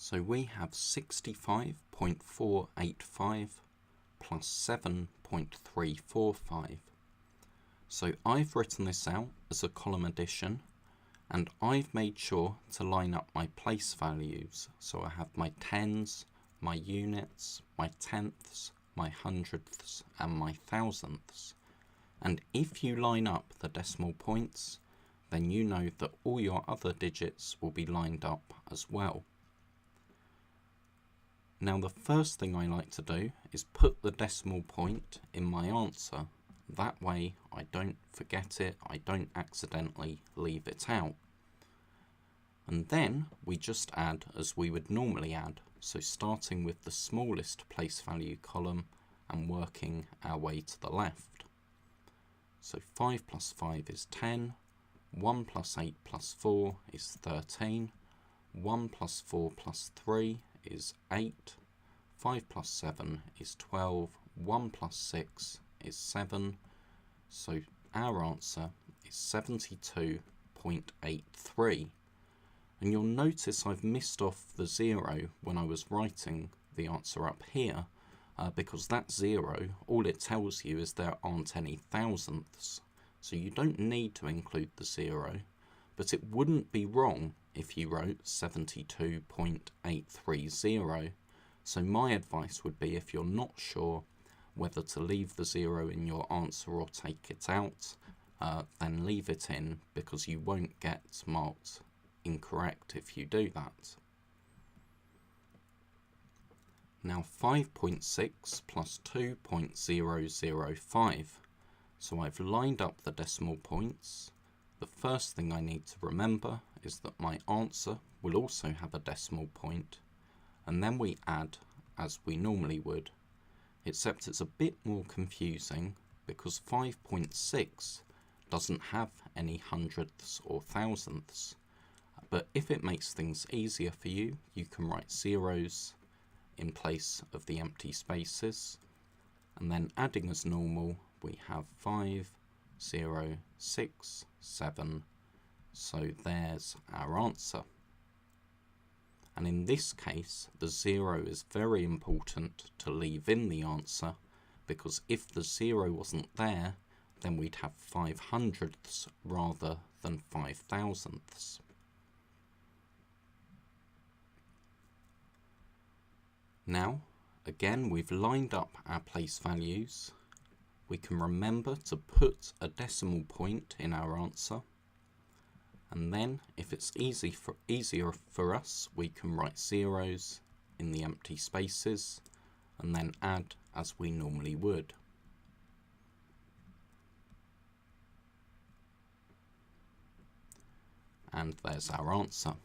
So we have 65.485 plus 7.345. So I've written this out as a column addition, and I've made sure to line up my place values. So I have my tens, my units, my tenths, my hundredths, and my thousandths. And if you line up the decimal points, then you know that all your other digits will be lined up as well. Now the first thing I like to do is put the decimal point in my answer. That way I don't forget it, I don't accidentally leave it out. And then we just add as we would normally add, so starting with the smallest place value column and working our way to the left. So 5 plus 5 is 10, 1 plus 8 plus 4 is 13, 1 plus 4 plus 3 is 8, 5 plus 7 is 12, 1 plus 6 is 7, so our answer is 72.83. And you'll notice I've missed off the 0 when I was writing the answer up here, because that 0, all it tells you is there aren't any thousandths. So you don't need to include the 0, but it wouldn't be wrong if you wrote 72.830. So my advice would be, if you're not sure whether to leave the 0 in your answer or take it out, then leave it in, because you won't get marked incorrect if you do that. Now 5.6 plus 2.005. So I've lined up the decimal points. The first thing I need to remember is that my answer will also have a decimal point, and then we add as we normally would, except it's a bit more confusing because 5.6 doesn't have any hundredths or thousandths. But if it makes things easier for you, you can write zeros in place of the empty spaces, and then adding as normal, we have 5, 0, 6, 7, so there's our answer. And in this case, the 0 is very important to leave in the answer, because if the 0 wasn't there, then we'd have 5 hundredths rather than 5 thousandths. Now, again, we've lined up our place values. We can remember to put a decimal point in our answer, and then if it's easier for us, we can write zeros in the empty spaces and then add as we normally would. And there's our answer.